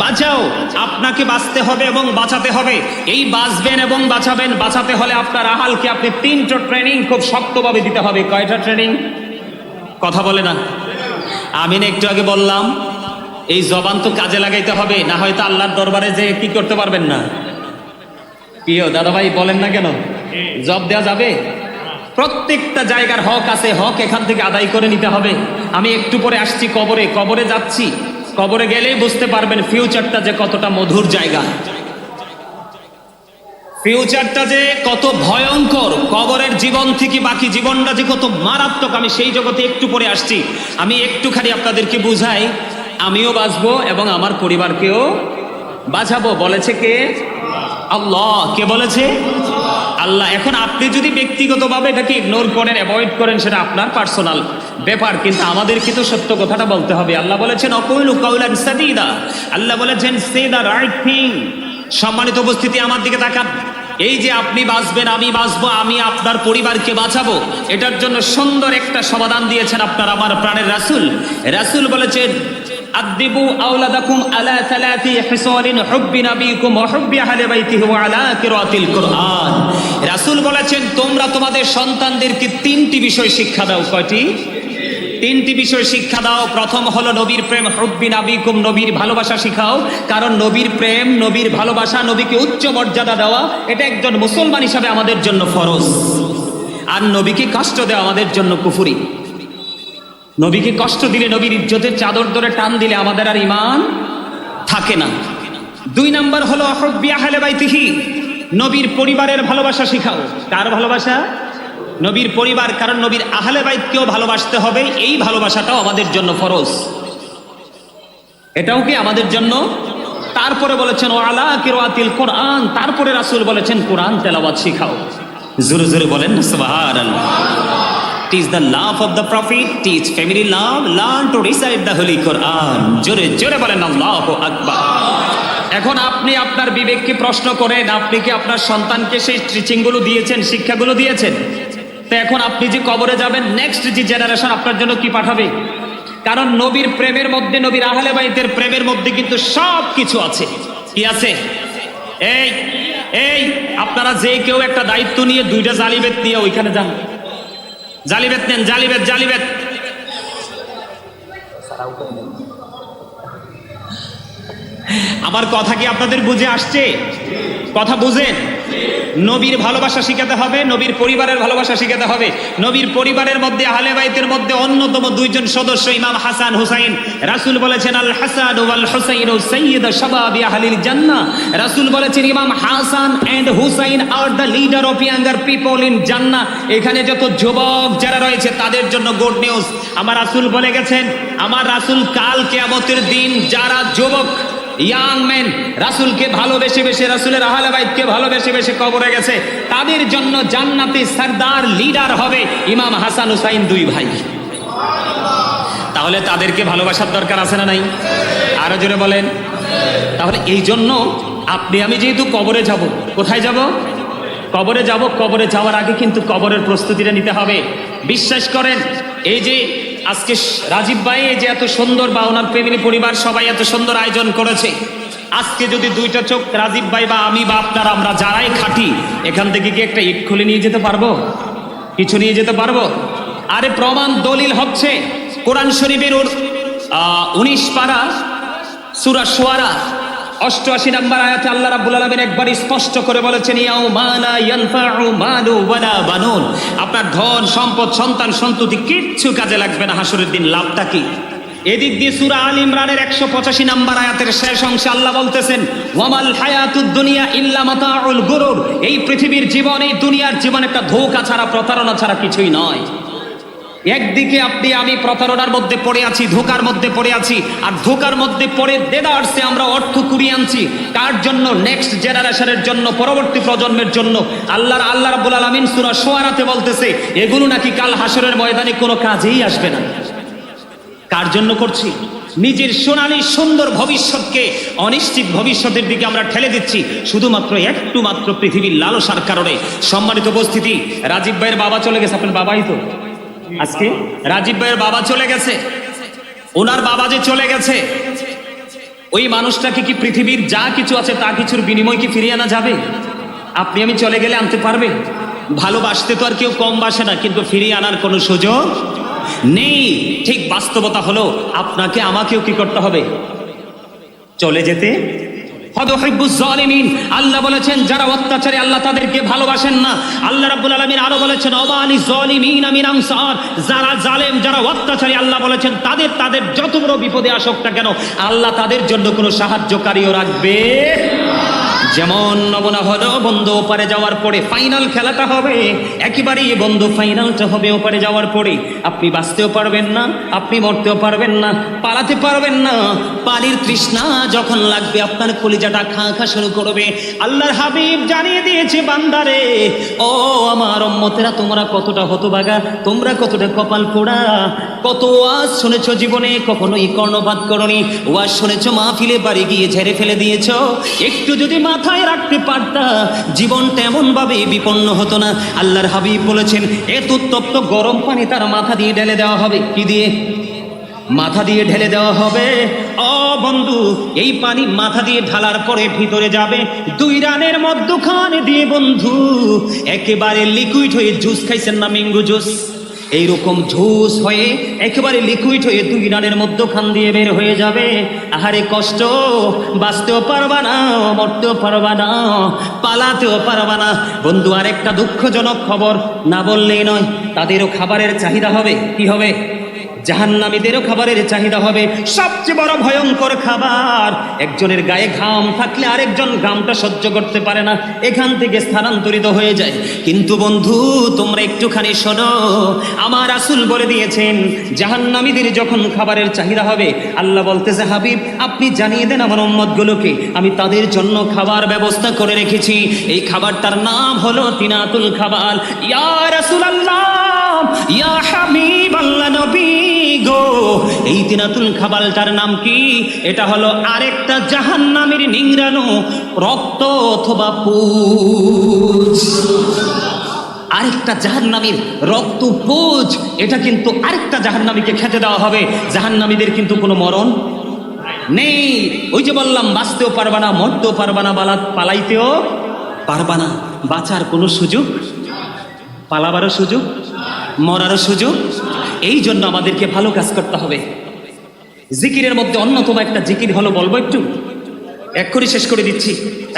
বাঁচাও। আপনাকে বাঁচতে হবে এবং বাঁচাতে হবে। এই বাঁচবেন এবং বাঁচাবেন, বাঁচাতে হলে আপনার আহালকে আপনি 3টা ট্রেনিং খুব শক্তভাবে দিতে হবে। কয়টা ট্রেনিং? কথা বলে না। আমি না একটু আগে বললাম, এই জবান তো কাজে লাগাইতে হবে, না হয়তো আল্লাহর দরবারে যে কি করতে পারবেন না। প্রিয় দাদা ভাই বলেন না কেন, জব দেওয়া যাবে? প্রত্যেকটা জায়গার হক আছে, হক এখান থেকে আদায় করে নিতে হবে। আমি একটু পরে আসছি কবরে, কবরে যাচ্ছি। কবরে গেলেই বুঝতে পারবেন ফিউচারটা যে কতটা মধুর জায়গা, ফিউচারটা যে কত ভয়ঙ্কর, কবরের জীবন থেকে বাকি জীবনটা যে কত মারাত্মক। আমি সেই জগতে একটু পরে আসছি। আমি একটুখানি আপনাদেরকে বুঝাই। আমিও বাঁচবো এবং আমার পরিবারকেও বাঁচাবো। বলেছে কে? আল্লাহ। কে বলেছে? আল্লাহ। এখন আপনি যদি ব্যক্তিগতভাবে এটাকে ইগনোর করেন, অ্যাভয়েড করেন, সেটা আপনার পার্সোনাল ব্যাপার, কিন্তু আমাদেরকে তো সত্য কথাটা বলতে হবে। আল্লাহ বলেছেন অকুলু কাউলান সাদীদা, আল্লাহ বলেছেন সে দ্য রাইট থিং। সম্মানিত উপস্থিতি, আমার দিকে তাকান। এই যে আপনি বাঁচবেন, আমি বাঁচবো, আমি আপনার পরিবারকে বাঁচাবো, এটার জন্য সুন্দর একটা সমাধান দিয়েছেন আপনার আমার প্রাণের রাসূল। রাসূল বলেছেন আদিবু আওলাদাকুম আলা সালাতি হিসালিন হুব্বি নবিকুম ওয়া হুব্বি আহলি বাইতিহি ওয়া আলা কিরাতিল কুরআন। রাসূল বলেছেন তোমরা তোমাদের সন্তানদেরকে তিনটি বিষয় শিক্ষা দাও। কয়টি? তিনটি বিষয় শিক্ষা দাও। প্রথম হলো নবীর প্রেম, হুব্বি নবিকুম, নবীর ভালোবাসা শিখাও। কারণ নবীর প্রেম, নবীর ভালোবাসা, নবীকে উচ্চ মর্যাদা দেওয়া, এটা একজন মুসলমান হিসাবে আমাদের জন্য ফরজ। আর নবীকে কষ্ট দেওয়া আমাদের জন্য কুফরি। নবীকে কষ্ট দিলে, নবীর ইজ্জতের চাদর ধরে টান দিলে আমাদের আর ঈমান থাকে না। দুই নাম্বার হলো হুব্বি আহলি বাইতিহি, নবীর পরিবারের ভালোবাসা শিখাও। কার ভালোবাসা? নবীর পরিবার। কারণ নবীর আহলে বাইতকেও ভালোবাসতে হবে, এই ভালোবাসাটাও আমাদের জন্য ফরজ, এটাও কি আমাদের জন্য। তারপরে বলেছেন ওয়া আলা কিরাতিল কুরআন, তারপরে রাসূল বলেছেন কোরআন তেলাওয়াত শিখাও। জোরে জোরে বলেন না সুবহানাল্লাহ। Teach the love of the Prophet, teach family love, learn to recite the Holy Quran. জোরে জোরে বলেন আল্লাহু আকবার। এখন আপনি আপনার বিবেককে প্রশ্ন করেন, আপনি কি আপনার সন্তানকে সেই টিচিংগুলো দিয়েছেন, শিক্ষাগুলো দিয়েছেন? তো এখন আপনি যে কবরে যাবেন, নেক্সট যে জেনারেশন আপনার জন্য কি পাঠাবে? কারণ নবীর প্রেমের মধ্যে, নবীর আহলে বাইতের প্রেমের মধ্যে কিন্তু সব কিছু আছে। কি আছে? এই এই আপনারা যে কেউ একটা দায়িত্ব নিয়ে, দুইটা জালিবেত নিয়ে ওইখানে যান, জালিবেত নেন, জালিবেত জালিবেত। আমার কথা কি আপনাদের বুঝে আসছে? কথা বুঝেন? নবীর ভালোবাসা শিখাতে হবে, নবীর পরিবারের ভালোবাসা শিখাতে হবে। নবীর পরিবারের মধ্যে, আহলে বাইতের মধ্যে অন্যতম দুইজন সদস্য ইমাম হাসান হুসাইন। রাসূল বলেছেন আল হাসান ওয়াল হুসাইন সাইয়্যিদ শাবাবি আহলিল জান্নাহ। রাসূল বলেছেন ইমাম Hasan and Husain are the leader of younger people in জান্নাহ। এখানে যত যুবক যারা রয়েছে তাদের জন্য গুড নিউজ। আমার রাসূল বলে গেছেন, আমার রাসূল কাল কিয়ামতের দিন যারা যুবক ইয়াং মেন রাসূলকে ভালোবেসে বেশে, রাসূলের আহলে বাইতকে ভালোবেসে বেশে কবরে গেছে, তাদের জন্য জান্নাতে সরদার লিডার হবে ইমাম হাসান হুসাইন, দুই ভাই। তাহলে তাদেরকে ভালোবাসার দরকার আছে না নাই? আরো জোরে বলেন। তাহলে এই জন্য আপনি আমি যেহেতু কবরে যাব, কোথায় যাব? কবরে যাব। কবরে যাওয়ার আগে কিন্তু কবরের প্রস্তুতিটা নিতে হবে। বিশ্বাস করেন, এই যে আজকে রাজীব ভাই এই যে এত সুন্দর, বা ওনার ফ্যামিলি পরিবার সবাই এত সুন্দর আয়োজন করেছে, আজকে যদি দুইটা চোখ রাজীব ভাই বা আমি বা আপনারা, আমরা যারাই খাটি, এখান থেকে কি একটা ইট খুলে নিয়ে যেতে পারবো? কিছু নিয়ে যেতে পারবো? আরে প্রমাণ দলিল হচ্ছে কোরআন শরীফের 19 পারা সূরা শুআরা 88 নম্বর আয়াতে আল্লাহ রাব্বুল আলামিন একবার স্পষ্ট করে বলেছেন ইয়াউমা লা ইয়ানফাউ মালু ওয়ালা বানুন। আপনার ধন সম্পদ, সন্তান সন্ততি কিচ্ছু কাজে লাগবে না হাসরের দিন। লাভটা কি? এদিক দিয়ে সূরা আল ইমরানের 185 নম্বর আয়াতের শেষ অংশে আল্লাহ বলতেছেন ওয়ামাল হায়াতুদ দুনিয়া ইল্লা মাতাউল গুরুর। এই পৃথিবীর জীবন, এই দুনিয়ার জীবন একটা ধোঁকা ছাড়া, প্রতারণা ছাড়া কিছুই নয়। একদিকে আপনি আমি প্রতারণার মধ্যে পড়ে আছি, ধোকার মধ্যে পড়ে আছি, আর ধোকার মধ্যে পড়ে দেদারসে আমরা অর্থ কুড়িয়ে আনছি। কার জন্য? নেক্সট জেনারেশনের জন্য, পরবর্তী প্রজন্মের জন্য। আল্লাহ রাব্বুল আলামিন সূরা শুআরাতে বলতেছে এগুলো নাকি কাল হাসরের ময়দানে কোনো কাজেই আসবে না। কার জন্য করছি? নিজের সোনালী সুন্দর ভবিষ্যৎকে অনিশ্চিত ভবিষ্যতের দিকে আমরা ঠেলে দিচ্ছি শুধুমাত্র একটু মাত্র পৃথিবীর লালসার কারণে। সম্মানিত উপস্থিতি, রাজীব ভাইয়ের বাবা চলে গেছে। আপনার বাবাই তো আজকে, রাজীব ভাইয়ের বাবা চলে গেছে। ওনার বাবা যে চলে গেছে, ওই মানুষটাকে কি পৃথিবীর যা কিছু আছে তা কিছুর বিনিময় কি ফিরিয়ে আনা যাবে? আপনি আমি চলে গেলে আনতে পারবে? ভালোবাসতে তো আর কেউ কম বাসে না, কিন্তু ফিরিয়ে আনার কোনো সুযোগ নেই। ঠিক বাস্তবতা হলো আপনাকে আমাকেও কি করতে হবে? চলে যেতে আল্লাহ বলেছেন যারা অত্যাচারী আল্লাহ তাদেরকে ভালোবাসেন না। আল্লাহ রাব্বুল আলামিন আরো বলেছেন ওয়ালি যালিমিন মিন আনসার, যারা জালেম, যারা অত্যাচারী, আল্লাহ বলেছেন তাদের যত বড় বিপদে আসুক না কেন, আল্লাহ তাদের জন্য কোনো সাহায্যকারীও রাখবে। যেমন নমুনা হলো বন্ধু ওপারে যাওয়ার পরে ফাইনাল খেলাটা হবে, একেবারেই বন্ধু ফাইনালটা হবে ওপারে যাওয়ার পরে। আপনি বাঁচতেও পারবেন না, আপনি মরতেও পারবেন না, পালাতে পারবেন না। পানির তৃষ্ণা যখন লাগবে আপনার কলিজাটা খা খা শুরু করবে। আল্লাহর হাবিব জানিয়ে দিয়েছে, বান্দারে ও আমার উম্মতেরা, তোমরা কতটা হতভাগা, তোমরা কতটা কপাল পোড়া। কত ওয়াজ শুনেছো জীবনে, কখনোই কর্ণপাত করনি। ওয়াজ শুনেছো, মাহফিলে বাড়ি গিয়ে ঝেড়ে ফেলে দিয়েছো। একটু যদি মাথায় রাখতে পারতা, জীবনটা এমন ভাবে বিপন্ন হতো না। আল্লাহর হাবিব বলেছেন, এত উত্তপ্ত গরম পানি তার মাথা দিয়ে ঢেলে দেওয়া হবে। কি দিয়ে? মাথা দিয়ে ঢেলে দেওয়া হবে। ও বন্ধু, এই পানি মাথা দিয়ে ঢালার পরে ভিতরে যাবে 2 রানের মধ্যখানে দিয়ে বন্ধু একেবারে লিকুইড হয়ে, জুস খাইছেন না, ম্যাঙ্গো জুস, এইরকম জুস হয়ে একেবারে লিকুইড হয়ে 2 রানের মধ্যখান দিয়ে বের হয়ে যাবে। আহারে কষ্ট, বাঁচতেও পারবা না, মরতেও পারবা না, পালাতেও পারবা না। বন্ধু, আরেকটা দুঃখজনক খবর না বললেই নয়, তাদেরও খাবারের চাহিদা হবে। কি হবে? জাহান্নামীদেরও খাবারের চাহিদা হবে। সবচেয়ে বড় ভয়ঙ্কর খাবার, একজনের গায়ে ঘাম থাকলে আরেকজন ঘামটা সহ্য করতে পারে না, এখান থেকে স্থানান্তরিত হয়ে যায়। কিন্তু বন্ধু, তোমরা একটুখানি শোনো, আমার রাসূল বলে দিয়েছেন, জাহান্নামীদের যখন খাবারের চাহিদা হবে, আল্লাহ বলতেছে, হাবিব আপনি জানিয়ে দেন আমার উম্মতগুলোকে, আমি তাদের জন্য খাবার ব্যবস্থা করে রেখেছি। এই খাবারটার নাম হলো তিনাতুল খাবার। ইয়া রাসূলুল্লাহ, ইয়া হাবিবাল্লাহ, নবী গো, এই তিনাতুল খাবালটার নাম কি? এটা হলো আরেকটা জাহান্নামীর নিংড়ানো রক্ত অথবা পুজ। আরেকটা জাহান্নামীর রক্ত পুজ, এটা কিন্তু আরেকটা জাহান্নামীকে খেতে দেওয়া হবে। জাহান্নামীদের কিন্তু কোনো মরণ নেই। ওই যে বললাম, বাঁচতেও পারবা না, মরতেও পারবা না, পালাইতেও পারবা না। বাঁচার কোনো সুযোগ, পালাবারও সুযোগ, মরারও সুযোগ। এই জন্য আমাদেরকে ভালো কাজ করতে হবে। জিকিরের মধ্যে অন্যতম একটা জিকির হলো, বলবো একটু, এক্ষুনি শেষ করে দিচ্ছি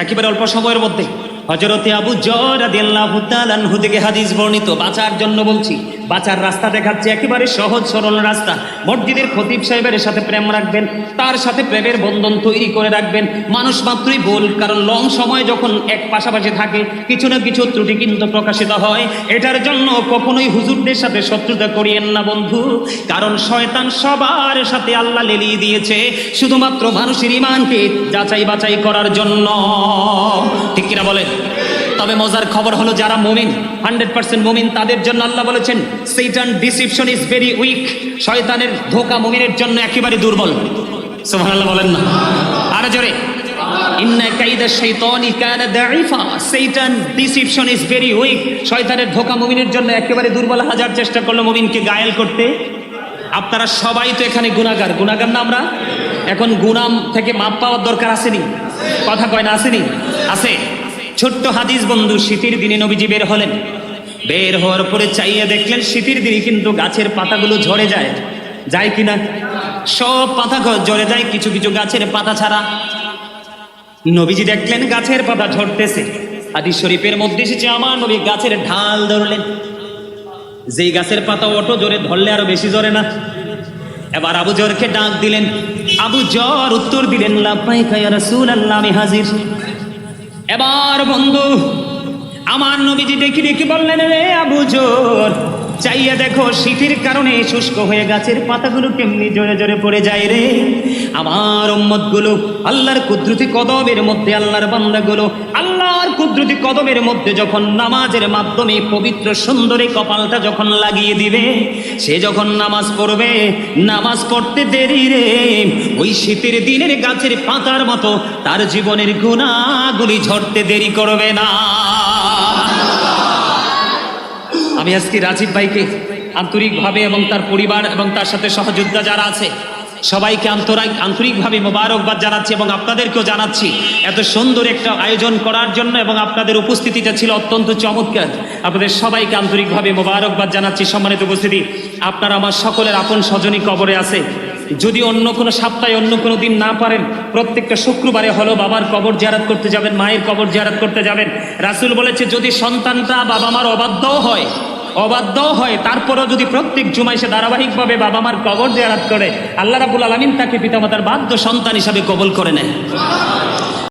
একেবারে অল্প সময়ের মধ্যে। হযরতে আবু যর রাদিয়াল্লাহু তাআলা আনহু থেকে হাদিস বর্ণিত। বাঁচার জন্য বলছি, বাঁচার রাস্তা দেখাচ্ছে, একেবারে সহজ সরল রাস্তা। মসজিদের খতিব সাহেবের সাথে প্রেম রাখবেন, তার সাথে প্রেমের বন্ধন তৈরি করে রাখবেন। মানুষ মাত্রই ভুল, কারণ লং সময় যখন এক পাশাপাশি থাকে, কিছু না কিছু ত্রুটি কিন্তু প্রকাশিত হয়। এটার জন্য কখনোই হুজুরদের সাথে শত্রুতা করিয়েন না বন্ধু, কারণ শয়তান সবার সাথে আল্লাহ লেলিয়ে দিয়েছে শুধুমাত্র মানুষের ঈমানকে যাচাই বাছাই করার জন্য। ঠিক কিনা বলেন? তবে মজার খবর হলো, যারা মুমিন, 100% মুমিন, তাদের জন্য আল্লাহ বলেছেন, শয়তান ডিসিপশন ইজ ভেরি উইক। শয়তানের ধোঁকা মুমিনের জন্য একেবারে দুর্বল। সুবহানাল্লাহ বলেন না? আরে জোরে, ইন্না কাইদা শাইতানি কানা দাঈফা। শয়তান ডিসিপশন ইজ ভেরি উইক। শয়তানের ধোঁকা মুমিনের জন্য একেবারে দুর্বল। হাজার চেষ্টা করলো মুমিনকে গায়েল করতে। আপনারা সবাই তো এখানে গুনাহগার, গুনাহগার না আমরা? এখন গুনাহ থেকে মাপ পাওয়ার দরকার আসেনি? কথা কয় না, আসেনি? আছে। ছোট্ট হাদিস বন্ধু, শীতের দিনে নবীজি বের হলেন। বের হওয়ার পরে চাইয়ে দেখলেন, শীতের দিনে কিন্তু গাছের পাতাগুলো ঝরে যায়, যায় কিনা? সব পাতা ঝরে যায়, কিছু কিছু গাছের পাতা ছাড়া। নবীজি দেখলেন গাছের পাতা ঝরতেছে। হাদিস শরীফের মধ্যে এসেছে, আমার নবী গাছের ঢাল ধরলেন। যেই গাছের পাতা অটো জোরে ধরলে আরো বেশি জোরে না? এবার আবু জরকে ডাক দিলেন। আবু জর উত্তর দিলেন, লাব্বাইকা ইয়া রাসূলুল্লাহ, আমি হাজির। এবার বন্ধু, আমার নবীজি দেখি দেখি বললেন, রে আবু জর, চাইয়া দেখো শীতের কারণে শুষ্ক হয়ে গাছের পাতাগুলো কেমনি জোরে জোরে পড়ে যায় রে। আমার উম্মতগুলো আল্লাহর কুদরতি কদমের মধ্যে, আল্লাহর বান্দাগুলো আল্লাহর কুদরতি কদমের মধ্যে যখন নামাজের মাধ্যমে পবিত্র সুন্দরী কপালটা যখন লাগিয়ে দিবে, সে যখন নামাজ পড়বে, নামাজ পড়তে দেরি রে, ওই শীতের দিনের গাছের পাতার মতো তার জীবনের গুনাহগুলি ঝরতে দেরি করবে না। আমি আজকে রাজীব ভাইকে আন্তরিকভাবে এবং তার পরিবার এবং তার সাথে সহযোদ্ধা যারা আছে সবাইকে আন্তরিকভাবে মোবারকবাদ জানাচ্ছি এবং আপনাদেরকেও জানাচ্ছি এত সুন্দর একটা আয়োজন করার জন্য, এবং আপনাদের উপস্থিতিটা ছিল অত্যন্ত চমৎকার। আপনাদের সবাইকে আন্তরিকভাবে মোবারকবাদ জানাচ্ছি। সম্মানিত উপস্থিতি, আপনারা আমার সকলের আপন স্বজনই কবরে আছে। যদি অন্য কোনো সপ্তাহে অন্য কোনো দিন না পারেন, প্রত্যেকটা শুক্রবারে হলো বাবার কবর জিয়ারত করতে যাবেন, মায়ের কবর জিয়ারত করতে যাবেন। রাসূল বলেছে, যদি সন্তানটা বাবা মার অবাধ্য হয়, তারপরও যদি প্রত্যেক জুমায় সে ধারাবাহিকভাবে বাবা মার কবর জিয়ারত করে, আল্লাহ রাব্বুল আলামিন তাকে পিতামাতার বাধ্য সন্তান হিসাবে কবুল করে নেয়।